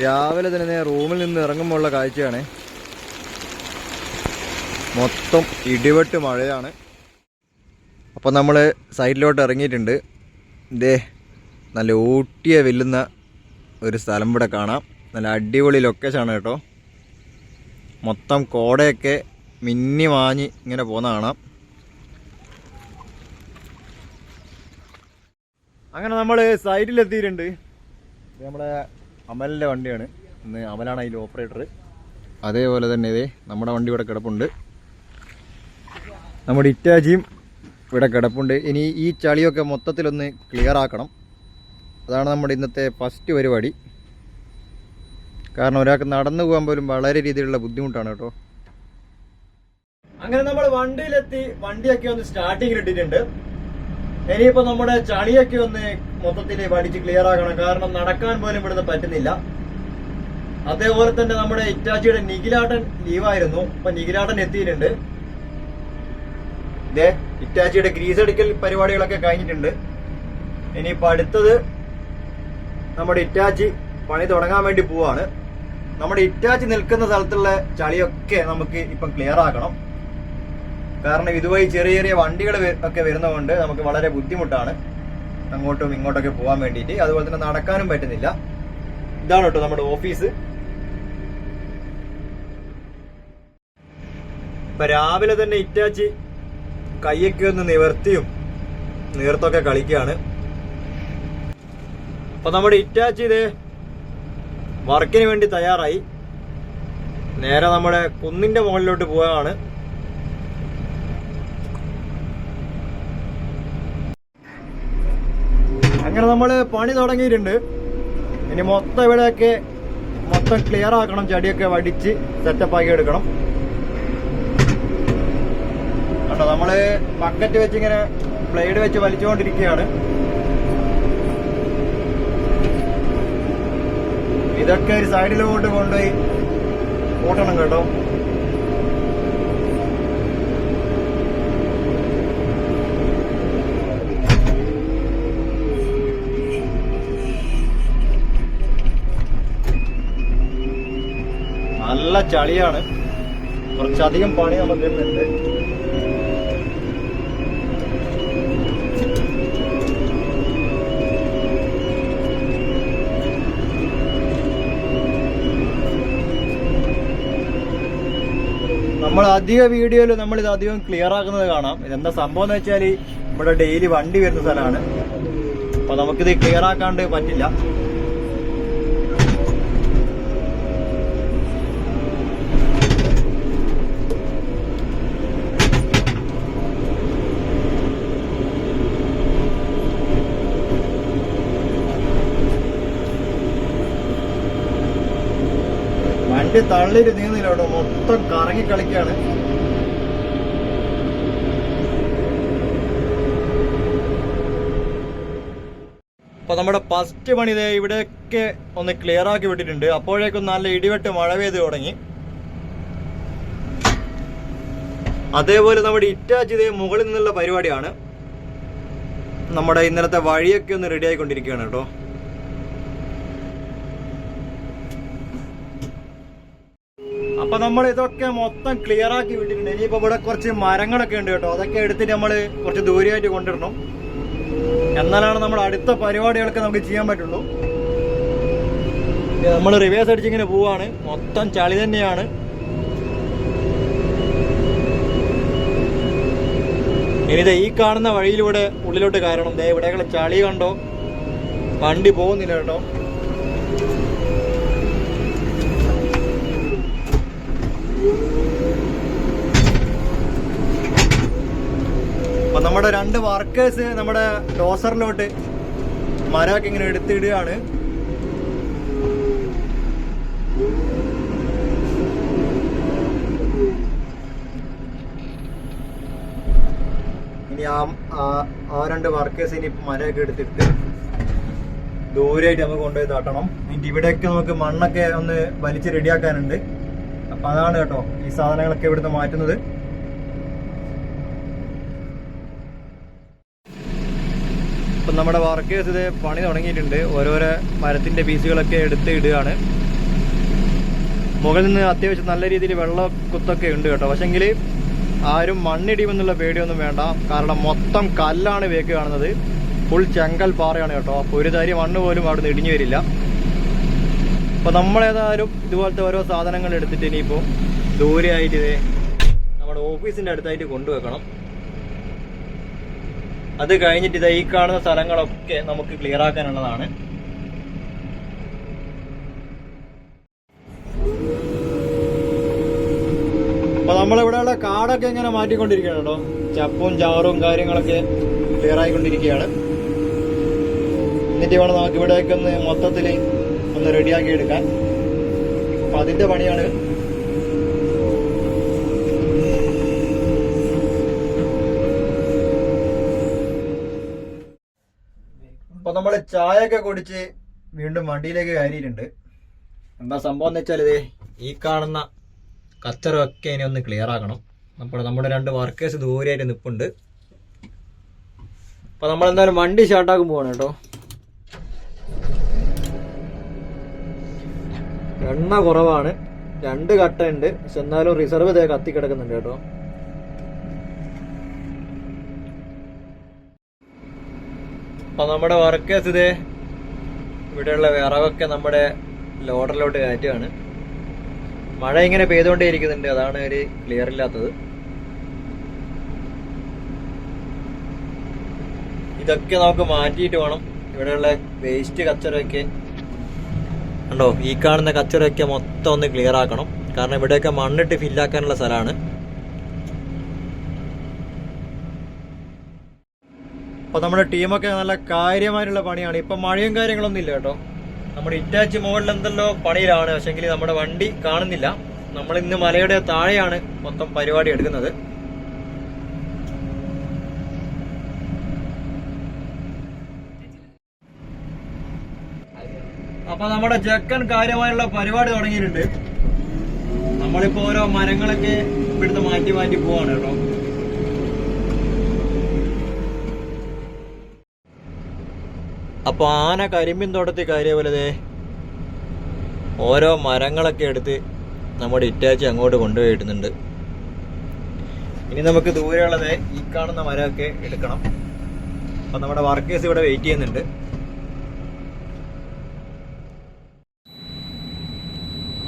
രാവിലെ തന്നെ റൂമിൽ നിന്ന് ഇറങ്ങുമ്പോൾ ഉള്ള കാഴ്ചയാണ്. മൊത്തം ഇടിവെട്ട് മഴയാണ്. അപ്പോൾ നമ്മൾ സൈഡിലോട്ട് ഇറങ്ങിയിട്ടുണ്ട്. ഇതേ നല്ല ഊട്ടിയെ വെല്ലുന്ന ഒരു സ്ഥലം ഇവിടെ കാണാം. നല്ല അടിപൊളി ലൊക്കേഷനാണ് കേട്ടോ. മൊത്തം കോടയൊക്കെ മിന്നി മാഞ്ഞ് ഇങ്ങനെ പോകുന്ന കാണാം. അങ്ങനെ നമ്മൾ സൈഡിലെത്തിയിട്ടുണ്ട്. നമ്മുടെ അമലിൻ്റെ വണ്ടിയാണ്. ഇന്ന് അമലാണ് അതിൽ ഓപ്പറേറ്റർ. അതേപോലെ തന്നെ ഇതേ നമ്മുടെ വണ്ടി ഇവിടെ കിടപ്പുണ്ട്. നമ്മുടെ ഇറ്റാച്ചിയും ഇവിടെ കിടപ്പുണ്ട്. ഇനി ഈ ചളിയൊക്കെ മൊത്തത്തിലൊന്ന് ക്ലിയർ ആക്കണം. അതാണ് നമ്മുടെ ഇന്നത്തെ ഫസ്റ്റ് പരിപാടി. കാരണം ഒരാൾക്ക് നടന്നു പോകാൻ പോലും വളരെ രീതിയിലുള്ള ബുദ്ധിമുട്ടാണ് കേട്ടോ. അങ്ങനെ നമ്മൾ വണ്ടിയിലെത്തി. വണ്ടിയൊക്കെ ഒന്ന് സ്റ്റാർട്ടിങ്ങിൽ ഇട്ടിട്ടുണ്ട്. ഇനിയിപ്പോ നമ്മുടെ ചളിയൊക്കെ ഒന്ന് മൊത്തത്തിൽ വടിച്ച് ക്ലിയർ ആക്കണം. കാരണം നടക്കാൻ പോലും ഇവിടുന്ന് പറ്റുന്നില്ല. അതേപോലെ തന്നെ നമ്മുടെ ഇറ്റാച്ചിയുടെ നിഖിലാട്ടൻ ലീവായിരുന്നു. ഇപ്പൊ നിഖിലാട്ടൻ എത്തിയിട്ടുണ്ട്. ഇതേ ഇറ്റാച്ചിയുടെ ഗ്രീസ് അടിക്കൽ പരിപാടികളൊക്കെ കഴിഞ്ഞിട്ടുണ്ട്. ഇനിയിപ്പോ അടുത്തത് നമ്മുടെ ഇറ്റാച്ചി പണി തുടങ്ങാൻ വേണ്ടി പോവാണ്. നമ്മുടെ ഇറ്റാച്ചി നിൽക്കുന്ന സ്ഥലത്തുള്ള ചളിയൊക്കെ നമുക്ക് ഇപ്പം ക്ലിയർ ആക്കണം. കാരണം ഇതുവഴി ചെറിയ ചെറിയ വണ്ടികൾ ഒക്കെ വരുന്നതുകൊണ്ട് നമുക്ക് വളരെ ബുദ്ധിമുട്ടാണ് അങ്ങോട്ടും ഇങ്ങോട്ടൊക്കെ പോകാൻ വേണ്ടിയിട്ട്. അതുപോലെ തന്നെ നടക്കാനും പറ്റുന്നില്ല. ഇതാണ് കേട്ടോ നമ്മുടെ ഓഫീസ്. ഇപ്പൊ രാവിലെ തന്നെ ഇറ്റാച്ചി കൈയൊക്കെ ഒന്ന് നിവർത്തിയും നീർത്തൊക്കെ കളിക്കുകയാണ്. അപ്പൊ നമ്മുടെ ഇറ്റാച്ചി ഇത് വർക്കിന് വേണ്ടി തയ്യാറായി. നേരെ നമ്മുടെ കുന്നിന്റെ മുകളിലോട്ട് പോവുകയാണ്. അങ്ങനെ നമ്മള് പണി തുടങ്ങിയിട്ടുണ്ട്. ഇനി മൊത്തം ഇവിടെയൊക്കെ മൊത്തം ക്ലിയർ ആക്കണം. ചെടിയൊക്കെ വടിച്ച് സെറ്റപ്പ് ആക്കി എടുക്കണം കേട്ടോ. നമ്മള് ബക്കറ്റ് വെച്ച് ഇങ്ങനെ ബ്ലേഡ് വെച്ച് വലിച്ചുകൊണ്ടിരിക്കുകയാണ്. ഇതൊക്കെ ഒരു സൈഡിലോട്ട് കൊണ്ടുപോയി കൂട്ടണം കേട്ടോ. നല്ല ചളിയാണ്. കുറച്ചധികം പണി നമുക്ക് വരുന്നുണ്ട്. നമ്മൾ അധിക വീഡിയോയിൽ നമ്മളിത് അധികം ക്ലിയർ ആക്കുന്നത് കാണാം. ഇതെന്താ സംഭവം എന്ന് വെച്ചാൽ ഇവിടെ ഡെയിലി വണ്ടി വരുന്ന സ്ഥലമാണ്. അപ്പൊ നമുക്കിത് ക്ലിയർ ആക്കാണ്ട് പറ്റില്ല. വണ്ടി തള്ളിയിട്ട് നീങ്ങുന്നില്ല കേട്ടോ. മൊത്തം കറങ്ങി കളിക്കാണ്. അപ്പൊ നമ്മുടെ ഫസ്റ്റ് പണി ഇതേ ഇവിടെയൊക്കെ ഒന്ന് ക്ലിയർ ആക്കി വിട്ടിട്ടുണ്ട്. അപ്പോഴേക്കും നല്ല ഇടിവെട്ട് മഴ പെയ്ത് തുടങ്ങി. അതേപോലെ നമ്മുടെ ഇറ്റാച്ച് ഇതേ മുകളിൽ നിന്നുള്ള പരിപാടിയാണ്. നമ്മുടെ ഇന്നലത്തെ വഴിയൊക്കെ ഒന്ന് റെഡി ആയിക്കൊണ്ടിരിക്കുകയാണ് കേട്ടോ. അപ്പൊ നമ്മൾ ഇതൊക്കെ മൊത്തം ക്ലിയർ ആക്കി വിട്ടിട്ടുണ്ട്. ഇനിയിപ്പോ ഇവിടെ കുറച്ച് മരങ്ങളൊക്കെ ഉണ്ട് കേട്ടോ. അതൊക്കെ എടുത്തിട്ട് നമ്മള് കുറച്ച് ദൂരമായിട്ട് കൊണ്ടിടണം. എന്നാലാണ് നമ്മുടെ അടുത്ത പരിപാടികളൊക്കെ നമുക്ക് ചെയ്യാൻ പറ്റുള്ളൂ. നമ്മൾ റിവേഴ്സ് അടിച്ചിങ്ങനെ പോവാണ്. മൊത്തം ചളി തന്നെയാണ്. ഇനിത് ഈ കാണുന്ന വഴിയിലൂടെ ഉള്ളിലോട്ട് കയറണം. ദേ ഇവിടെയുള്ള ചളി കണ്ടോ, വണ്ടി പോകുന്നില്ല കേട്ടോ. അപ്പൊ നമ്മുടെ രണ്ട് വർക്കേഴ്സ് നമ്മുടെ ഡോസറിലോട്ട് മരമൊക്കെ ഇങ്ങനെ എടുത്തിടുകയാണ്. ഇനി ആ രണ്ട് വർക്കേഴ്സ് ഇനി മരമൊക്കെ എടുത്തിട്ട് ദൂരമായിട്ട് നമുക്ക് കൊണ്ടുപോയി തട്ടണം. എന്നിട്ട് ഇവിടെയൊക്കെ നമുക്ക് മണ്ണൊക്കെ ഒന്ന് വലിച്ച് റെഡിയാക്കാനുണ്ട്. അപ്പൊ അതാണ് കേട്ടോ ഈ സാധനങ്ങളൊക്കെ ഇവിടുന്ന് മാറ്റുന്നത്. ഇപ്പം നമ്മുടെ വർക്കേഴ്സ് ഇത് പണി തുടങ്ങിയിട്ടുണ്ട്. ഓരോരോ മരത്തിന്റെ പീസുകളൊക്കെ എടുത്ത് ഇടുകയാണ്. മുകളിൽ നിന്ന് അത്യാവശ്യം നല്ല രീതിയിൽ വെള്ളക്കുത്തൊക്കെ ഉണ്ട് കേട്ടോ. പക്ഷെങ്കിൽ ആരും മണ്ണിടിയുമെന്നുള്ള പേടിയൊന്നും വേണ്ട. കാരണം മൊത്തം കല്ലാണ് വേക്ക് കാണുന്നത്. ഫുൾ ചെങ്കൽ പാറയാണ് കേട്ടോ. അപ്പോൾ ഒരു തരി മണ്ണ് പോലും അവിടെ നിന്ന് ഇടിഞ്ഞു വരില്ല. അപ്പോൾ നമ്മളേതായാലും ഇതുപോലത്തെ ഓരോ സാധനങ്ങൾ എടുത്തിട്ട് ഇനിയിപ്പോൾ ദൂരെയായിട്ട് ഇതേ നമ്മുടെ ഓഫീസിൻ്റെ അടുത്തായിട്ട് കൊണ്ടുവെക്കണം. അത് കഴിഞ്ഞിട്ട് ഇതാ ഈ കാണുന്ന സ്ഥലങ്ങളൊക്കെ നമുക്ക് ക്ലിയർ ആക്കാനുള്ളതാണ്. അപ്പൊ നമ്മളിവിടെയുള്ള കാടൊക്കെ ഇങ്ങനെ മാറ്റിക്കൊണ്ടിരിക്കുകയാണ് കേട്ടോ. ചപ്പും ചാറും കാര്യങ്ങളൊക്കെ ക്ലിയർ ആയിക്കൊണ്ടിരിക്കുകയാണ്. എന്നിട്ട് വേണം നമുക്ക് ഇവിടെയൊക്കെ ഒന്ന് മൊത്തത്തിൽ ഒന്ന് റെഡിയാക്കി എടുക്കാൻ. അപ്പൊ അതിന്റെ പണിയാണ്. അപ്പൊ നമ്മള് ചായയൊക്കെ കുടിച്ച് വീണ്ടും വണ്ടിയിലേക്ക് കയറിയിട്ടുണ്ട്. എന്താ സംഭവം എന്ന് വെച്ചാൽ ഇതേ ഈ കാണുന്ന കച്ചറൊക്കെ ഇനി ഒന്ന് ക്ലിയർ ആക്കണം. നമ്മുടെ 2 വർക്കേഴ്സ് ദൂരെയായിട്ട് നിൽപ്പുണ്ട്. അപ്പൊ നമ്മളെന്തായാലും വണ്ടി സ്റ്റാർട്ടാക്കാൻ പോവാണ് കേട്ടോ. എണ്ണ കുറവാണ്, 2 കട്ട ഉണ്ട്. പക്ഷെ എന്നാലും റിസർവ് ഇതേ കത്തി കിടക്കുന്നുണ്ട് കേട്ടോ. അപ്പൊ നമ്മുടെ വർക്കേഴ്സ് ഇതേ ഇവിടെയുള്ള വിറകൊക്കെ നമ്മുടെ ലോഡറിലോട്ട് കയറ്റുകയാണ്. മഴ ഇങ്ങനെ പെയ്തുകൊണ്ടേ ഇരിക്കുന്നുണ്ട്, അതാണ് ഒരു ക്ലിയർ ഇല്ലാത്തത്. ഇതൊക്കെ നമുക്ക് മാറ്റിയിട്ട് വേണം ഇവിടെയുള്ള വേസ്റ്റ് കച്ചറയൊക്കെ ഉണ്ടോ, ഈ കാണുന്ന കച്ചറയൊക്കെ മൊത്തം ഒന്ന് ക്ലിയർ ആക്കണം. കാരണം ഇവിടെയൊക്കെ മണ്ണിട്ട് ഫില്ലാക്കാനുള്ള സ്ഥലമാണ്. അപ്പൊ നമ്മുടെ ടീമൊക്കെ നല്ല കാര്യമായിട്ടുള്ള പണിയാണ്. ഇപ്പൊ മഴയും കാര്യങ്ങളൊന്നും ഇല്ല കേട്ടോ. നമ്മുടെ ഇറ്റാച്ചി മുകളിൽ എന്തെല്ലോ പണിയിലാണ്. പക്ഷെങ്കിൽ നമ്മുടെ വണ്ടി കാണുന്നില്ല. നമ്മൾ ഇന്ന് മലയുടെ താഴെയാണ് മൊത്തം പരിപാടി എടുക്കുന്നത്. അപ്പൊ നമ്മുടെ ചെക്കൻ കാര്യമായുള്ള പരിപാടി തുടങ്ങിയിട്ടുണ്ട്. നമ്മളിപ്പോ ഓരോ മരങ്ങളൊക്കെ ഇവിടുന്ന് മാറ്റി മാറ്റി പോവാണ് കേട്ടോ. അപ്പൊ ആന കരിമ്പിൻ തോട്ടത്തിൽ കയറിയ പോലെ ഓരോ മരങ്ങളൊക്കെ എടുത്ത് നമ്മുടെ ഇറ്റാച്ചി അങ്ങോട്ട് കൊണ്ടുപോയി ഇടുന്നുണ്ട്. ഇനി നമുക്ക് ദൂരെയുള്ളത് ഈ കാണുന്ന മരമൊക്കെ എടുക്കണം. അപ്പൊ നമ്മുടെ വർക്കേഴ്സ് ഇവിടെ വെയിറ്റ് ചെയ്യുന്നുണ്ട്.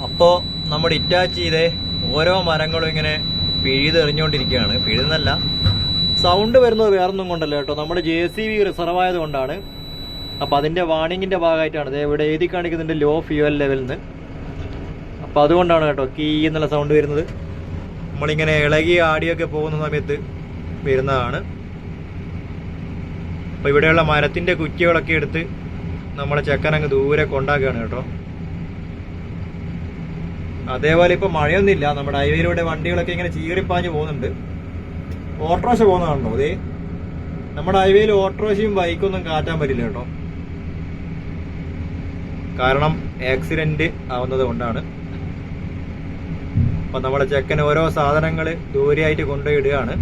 അപ്പോൾ നമ്മുടെ ഇറ്റാച്ചി ഓരോ മരങ്ങളും ഇങ്ങനെ പിഴുതെറിഞ്ഞുകൊണ്ടിരിക്കുകയാണ്. പിഴുതെന്നല്ല, സൗണ്ട് വരുന്നത് വേറൊന്നും കൊണ്ടല്ല കേട്ടോ. നമ്മുടെ JCB റിസർവ് ആയത് കൊണ്ടാണ്. അപ്പോൾ അതിൻ്റെ വാണിങ്ങിൻ്റെ ഭാഗമായിട്ടാണ് ഇവിടെ എഴുതി കാണിക്കുന്നുണ്ട് ലോ ഫ്യൂവൽ ലെവലിൽ നിന്ന്. അപ്പോൾ അതുകൊണ്ടാണ് കേട്ടോ കീ എന്നുള്ള സൗണ്ട് വരുന്നത്. നമ്മളിങ്ങനെ ഇളകി ആടിയൊക്കെ പോകുന്ന സമയത്ത് വരുന്നതാണ്. അപ്പോൾ ഇവിടെയുള്ള മരത്തിൻ്റെ കുറ്റികളൊക്കെ എടുത്ത് നമ്മളെ ചെക്കനങ്ങ് ദൂരെ കൊണ്ടാക്കുകയാണ് കേട്ടോ. അതേപോലെ ഇപ്പോൾ മഴയൊന്നുമില്ല. നമ്മുടെ ഹൈവേയിലൂടെ വണ്ടികളൊക്കെ ഇങ്ങനെ ചീറിപ്പാഞ്ഞ് പോകുന്നുണ്ട്. ഓട്ടോറിക്ഷ പോകുന്നതാണല്ലോ അതേ. നമ്മുടെ ഹൈവേയിൽ ഓട്ടോറിക്ഷയും ബൈക്കൊന്നും കാറ്റാൻ പറ്റില്ല കേട്ടോ. കാരണം ആക്സിഡന്റ് ആവുന്നത് കൊണ്ടാണ്. അപ്പൊ നമ്മുടെ ചെക്കൻ ഓരോ സാധനങ്ങൾ ദൂരെയായിട്ട് കൊണ്ടുപോയി ഇടുകയാണ്.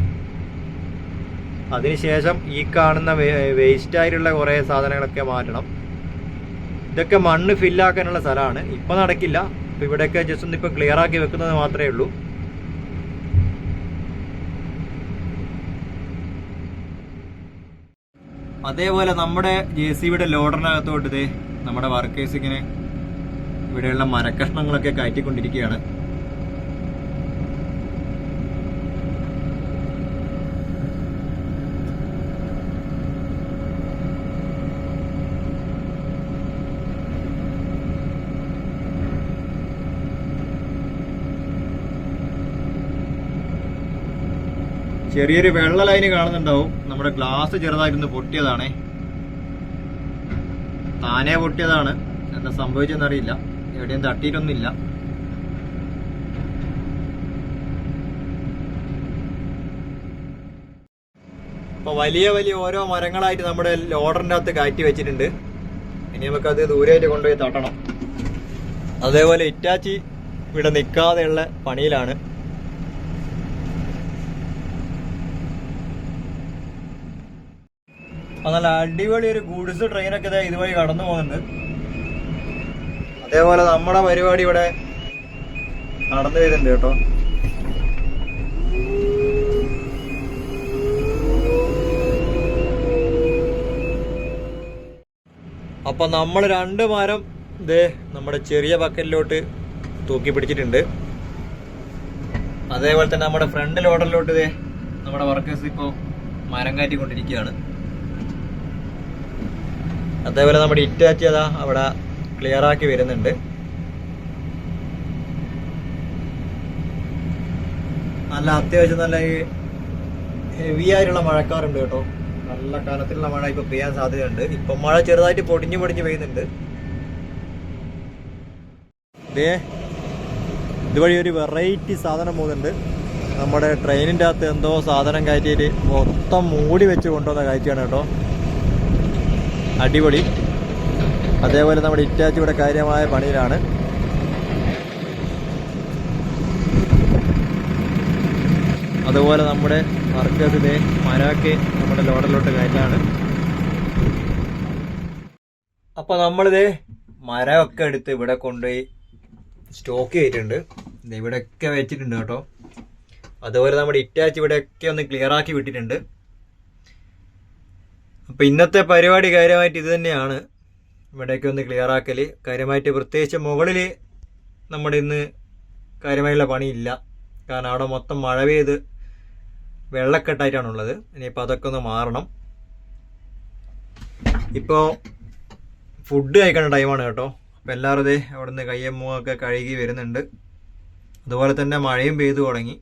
അതിനുശേഷം ഈ കാണുന്ന വേസ്റ്റ് ആയിട്ടുള്ള കുറേ സാധനങ്ങളൊക്കെ മാറ്റണം. ഇതൊക്കെ മണ്ണ് ഫില്ലാക്കാനുള്ള സ്ഥലമാണ്. ഇപ്പൊ നടക്കില്ല. അപ്പൊ ഇവിടെയൊക്കെ ജസ്റ്റ് ഒന്ന് ഇപ്പൊ ക്ലിയർ ആക്കി വെക്കുന്നത് മാത്രമേ ഉള്ളൂ. അതേപോലെ നമ്മുടെ JCBയുടെ ലോഡറിനകത്തോട്ട് നമ്മുടെ വർക്കേഴ്സ് ഇങ്ങനെ ഇവിടെയുള്ള മരക്കഷ്ണങ്ങളൊക്കെ കയറ്റിക്കൊണ്ടിരിക്കുകയാണ്. ചെറിയൊരു വെള്ള ലൈന് കാണുന്നുണ്ടാവും. നമ്മുടെ ഗ്ലാസ് ചെറുതായിട്ടൊന്ന് പൊട്ടിയതാണേ. താനെ പൊട്ടിയതാണ്. എന്താ സംഭവിച്ചെന്നറിയില്ല. എവിടെയും തട്ടിയിട്ടൊന്നുമില്ല. അപ്പൊ വലിയ വലിയ ഓരോ മരങ്ങളായിട്ട് നമ്മുടെ ലോഡറിന്റെ അകത്ത് കയറ്റി വെച്ചിട്ടുണ്ട്. ഇനി നമുക്കത് ദൂരെയായിട്ട് കൊണ്ടുപോയി തട്ടണം. അതേപോലെ ഇറ്റാച്ചി ഇവിടെ നിൽക്കാതെയുള്ള പണിയിലാണ്. നല്ല അടിപൊളി ഒരു ഗൂഡ്സ് ട്രെയിനൊക്കെ ഇതുവഴി കടന്നു പോകുന്നുണ്ട്. അതേപോലെ നമ്മുടെ പരിപാടി ഇവിടെ നടന്നു വരുന്നുണ്ട് കേട്ടോ. അപ്പൊ നമ്മൾ 2 മരം ഇതേ നമ്മുടെ ചെറിയ ബക്കറ്റിലോട്ട് തൂക്കി പിടിച്ചിട്ടുണ്ട്. അതേപോലെ തന്നെ നമ്മുടെ ഫ്രണ്ട് ലോഡറിലോട്ട് ഇതേ നമ്മുടെ വർക്കേഴ്സ് ഇപ്പോൾ മരം കയറ്റിക്കൊണ്ടിരിക്കുകയാണ്. അതേപോലെ നമ്മുടെ ഇറ്റാച്ചി അതാ അവിടെ ക്ലിയർ ആക്കി വരുന്നുണ്ട്. നല്ല അത്യാവശ്യം നല്ല ഹെവി ആയിട്ടുള്ള മഴക്കാറുണ്ട് കേട്ടോ. നല്ല കനത്തിലുള്ള മഴ ഇപ്പൊ പെയ്യാൻ സാധ്യതയുണ്ട്. ഇപ്പൊ മഴ ചെറുതായിട്ട് പൊടിഞ്ഞു പെയ്യുന്നുണ്ട്. ഇതുവഴി ഒരു വെറൈറ്റി സാധനം പോകുന്നുണ്ട്. നമ്മുടെ ട്രെയിനിൻ്റെ അകത്ത് എന്തോ സാധനം കയറ്റിയിട്ട് മൊത്തം മൂടി വെച്ച് കൊണ്ടുവന്ന കാഴ്ചയാണ് കേട്ടോ. അടിപൊളി. അതേപോലെ നമ്മുടെ ഇറ്റാച്ചി ഇവിടെ കാര്യമായ പണിയിലാണ്. അതുപോലെ നമ്മുടെ വർക്കേഴ്സ് ഇതേ മരമൊക്കെ നമ്മുടെ ലോഡറിലോട്ട് കയറ്റാണ്. അപ്പൊ നമ്മളിതേ മരമൊക്കെ എടുത്ത് ഇവിടെ കൊണ്ടുപോയി സ്റ്റോക്ക് ചെയ്തിട്ടുണ്ട്. ഇവിടെയൊക്കെ വെച്ചിട്ടുണ്ട് കേട്ടോ. അതുപോലെ നമ്മുടെ ഇറ്റാച്ചി ഇവിടെയൊക്കെ ഒന്ന് ക്ലിയർ ആക്കി വിട്ടിട്ടുണ്ട്. അപ്പൊ ഇന്നത്തെ പരിപാടി കാര്യമായിട്ട് ഇത് തന്നെയാണ്. ഇവിടെയൊക്കെ ഒന്ന് ക്ലിയർ ആക്കല് കാര്യമായിട്ട്. പ്രത്യേകിച്ച് മുകളിൽ നമ്മുടെ ഇന്ന് കാര്യമായിട്ടുള്ള പണിയില്ല. കാരണം അവിടെ മൊത്തം മഴ പെയ്ത് വെള്ളക്കെട്ടായിട്ടാണുള്ളത്. ഇനിയിപ്പോൾ അതൊക്കെ ഒന്ന് മാറണം. ഇപ്പോൾ ഫുഡ് കഴിക്കേണ്ട ടൈമാണ് കേട്ടോ. അപ്പം എല്ലാവരും ഇതേ അവിടെ നിന്ന് കയ്യും മുഖമൊക്കെ കഴുകി വരുന്നുണ്ട്. അതുപോലെ തന്നെ മഴയും പെയ്തു തുടങ്ങി.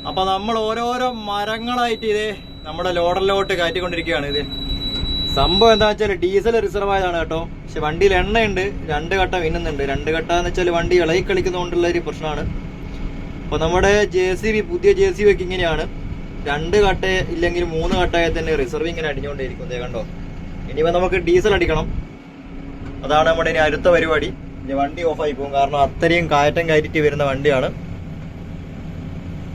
അപ്പം നമ്മൾ ഓരോരോ മരങ്ങളായിട്ട് ഇതേ നമ്മുടെ ലോഡറിലോട്ട് കയറ്റിക്കൊണ്ടിരിക്കുകയാണ്. ഇത് സംഭവം എന്താ വെച്ചാൽ ഡീസൽ റിസർവ് ആയതാണ് കേട്ടോ. പക്ഷെ വണ്ടിയിൽ എണ്ണയുണ്ട്. 2 കട്ട മിന്നുന്നുണ്ട്. 2 കട്ട എന്ന് വെച്ചാൽ വണ്ടി ഇളകി കളിക്കുന്നതുകൊണ്ടുള്ള ഒരു പ്രശ്നമാണ്. അപ്പോൾ നമ്മുടെ JCB പുതിയ JCB ഒക്കെ ഇങ്ങനെയാണ്. 2 കട്ട ഇല്ലെങ്കിൽ 3 കട്ടയായി തന്നെ റിസർവ് ഇങ്ങനെ അടിഞ്ഞുകൊണ്ടേയിരിക്കും. കണ്ടോ. ഇനിയിപ്പോൾ നമുക്ക് ഡീസൽ അടിക്കണം. അതാണ് നമ്മുടെ ഇനി അടുത്ത പരിപാടി. ഇനി വണ്ടി ഓഫായി പോകും. കാരണം അത്രയും കയറ്റം കയറ്റിട്ട് വരുന്ന വണ്ടിയാണ്.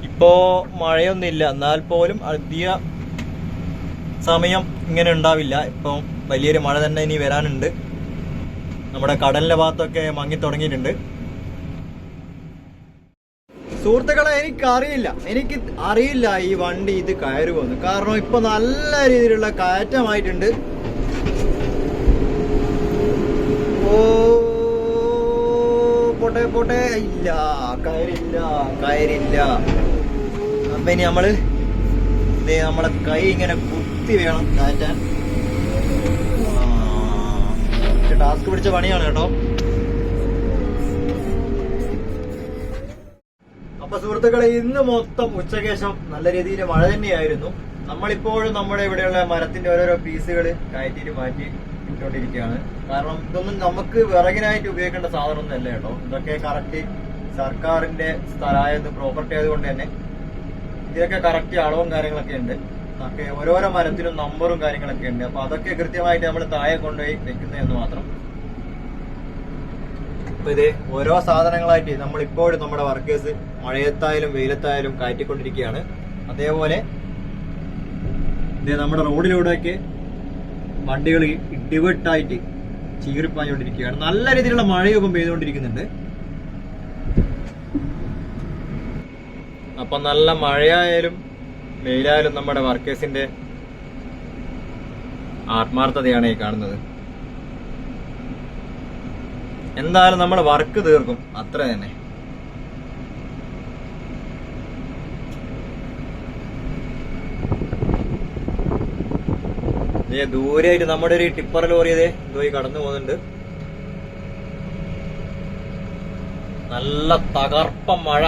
ഇപ്പോൾ മഴയൊന്നുമില്ല. എന്നാൽ പോലും അധിക സമയം ഇങ്ങനെ ഉണ്ടാവില്ല. ഇപ്പം വലിയൊരു മഴ തന്നെ ഇനി വരാനുണ്ട്. നമ്മുടെ കടലിന്റെ ഭാഗത്തൊക്കെ മങ്ങി തുടങ്ങിയിട്ടുണ്ട്. സുഹൃത്തുക്കളെ, എനിക്ക് അറിയില്ല ഈ വണ്ടി ഇത് കയറുമെന്ന്. കാരണം ഇപ്പൊ നല്ല രീതിയിലുള്ള കയറ്റമായിട്ടുണ്ട്. ഓ പോട്ടെ ഇല്ല, കയറില്ല. അപ്പൊ ഇനി നമ്മളെ കൈ ഇങ്ങനെ കുത്തി വേണം കയറ്റാൻ. ടാസ്ക് പിടിച്ച പണിയാണ് കേട്ടോ. അപ്പൊ സുഹൃത്തുക്കളെ, ഇന്ന് മൊത്തം ഉച്ചശേഷം നല്ല രീതിയിൽ മഴ തന്നെയായിരുന്നു. നമ്മളിപ്പോഴും നമ്മുടെ ഇവിടെയുള്ള മരത്തിന്റെ ഓരോരോ പീസുകൾ കയറ്റിയിട്ട് മാറ്റി ഇട്ടുകൊണ്ടിരിക്കുകയാണ്. കാരണം ഇതൊന്നും നമുക്ക് വിറകിനായിട്ട് ഉപയോഗിക്കേണ്ട സാധനമൊന്നും അല്ല കേട്ടോ. ഇതൊക്കെ കറക്റ്റ് സർക്കാരിന്റെ സ്ഥലമായത് പ്രോപ്പർട്ടി ആയതുകൊണ്ട് തന്നെ ഇതിനൊക്കെ കറക്റ്റ് അളവും കാര്യങ്ങളൊക്കെ ഉണ്ട്. ഒക്കെ ഓരോരോ മരത്തിനും നമ്പറും കാര്യങ്ങളൊക്കെ ഉണ്ട്. അപ്പൊ അതൊക്കെ കൃത്യമായിട്ട് നമ്മൾ താഴെ കൊണ്ടുപോയി വെക്കുന്നതെന്ന് മാത്രം. അപ്പൊ ഇത് ഓരോ സാധനങ്ങളായിട്ട് നമ്മളിപ്പോഴും നമ്മുടെ വർക്കേഴ്സ് മഴയത്തായാലും വെയിലത്തായാലും കയറ്റിക്കൊണ്ടിരിക്കുകയാണ്. അതേപോലെ ഇത് നമ്മുടെ റോഡിലൂടെയൊക്കെ വണ്ടികൾ ഇടിവെട്ടായിട്ട് ചീറിപ്പാഞ്ഞുകൊണ്ടിരിക്കുകയാണ്. നല്ല രീതിയിലുള്ള മഴയൊക്കെ പെയ്തുകൊണ്ടിരിക്കുന്നുണ്ട്. അപ്പൊ നല്ല മഴയായാലും വെയിലായാലും നമ്മുടെ വർക്കേഴ്സിന്റെ ആത്മാർത്ഥതയാണ് ഈ കാണുന്നത്. എന്തായാലും നമ്മുടെ വർക്ക് തീർക്കും, അത്ര തന്നെ. ദൂരെയായിട്ട് നമ്മുടെ ഒരു ടിപ്പർ ലോറി ഇതുവഴി കടന്നു പോകുന്നുണ്ട്. നല്ല തകർപ്പ മഴ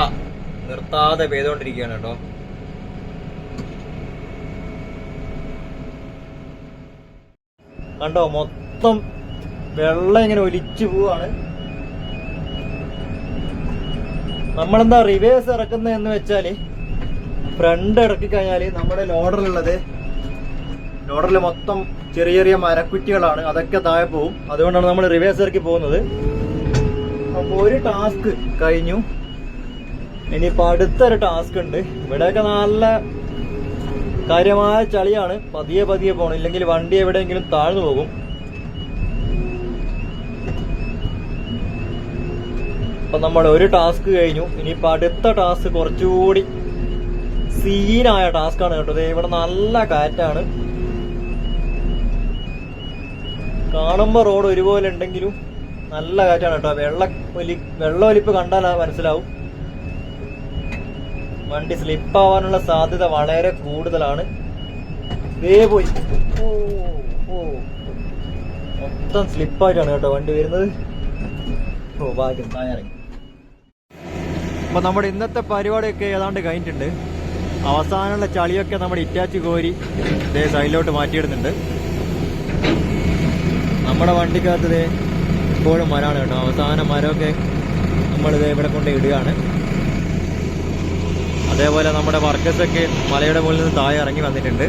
നിർത്താതെ പെയ്തുകൊണ്ടിരിക്കുകയാണ് കേട്ടോ. കണ്ടോ, മൊത്തം വെള്ളം ഇങ്ങനെ ഒലിച്ചു പോവാണ്. നമ്മളെന്താ റിവേഴ്സ് ഇറക്കുന്നതെന്ന് വെച്ചാല് ഫ്രണ്ട് ഇറക്കി കഴിഞ്ഞാല് നമ്മുടെ ലോഡറിൽ മൊത്തം ചെറിയ ചെറിയ മരക്കുറ്റികളാണ്, അതൊക്കെ താഴെ പോവും. അതുകൊണ്ടാണ് നമ്മൾ റിവേഴ്സ് ഇറക്കി പോകുന്നത്. അപ്പോൾ ഒരു ടാസ്ക് കഴിഞ്ഞു. ഇനിയിപ്പോ അടുത്തൊരു ടാസ്ക് ഉണ്ട്. ഇവിടെയൊക്കെ നല്ല കാര്യമായ ചളിയാണ്. പതിയെ പോകണം, ഇല്ലെങ്കിൽ വണ്ടി എവിടെയെങ്കിലും താഴ്ന്നു പോകും. അപ്പൊ നമ്മൾ ഒരു ടാസ്ക് കഴിഞ്ഞു. ഇനിയിപ്പോ അടുത്ത ടാസ്ക് കുറച്ചുകൂടി സീനായ ടാസ്ക് ആണ് കേട്ടോ. ഇവിടെ നല്ല കാറ്റാണ്, കാണുമ്പോ റോഡ് ഒരുപോലെ ഉണ്ടെങ്കിലും നല്ല കാറ്റാണ് കേട്ടോ. വെള്ളൊലിപ്പ് കണ്ടാൽ മനസ്സിലാവും. വണ്ടി സ്ലിപ്പാവാനുള്ള സാധ്യത വളരെ കൂടുതലാണ്. പോയി മൊത്തം സ്ലിപ്പായിട്ടാണ് കേട്ടോ വണ്ടി വരുന്നത്. ഭാഗ്യം തായറങ്ങി. അപ്പൊ നമ്മുടെ ഇന്നത്തെ പരിപാടിയൊക്കെ ഏതാണ്ട് കഴിഞ്ഞിട്ടുണ്ട്. അവസാനമുള്ള ചളിയൊക്കെ നമ്മുടെ ഇറ്റാച്ചി കോരി ഇതേ സൈഡിലോട്ട് മാറ്റിയിടുന്നുണ്ട്. നമ്മുടെ വണ്ടിക്കകത്ത് ഇപ്പോഴും മരമാണ് കേട്ടോ. അവസാന മരമൊക്കെ നമ്മളിത് ഇവിടെ കൊണ്ട് ഇടുകയാണ്. അതേപോലെ നമ്മുടെ വർക്കേഴ്സൊക്കെ മലയുടെ മുകളിൽ നിന്ന് താഴെ ഇറങ്ങി വന്നിട്ടുണ്ട്.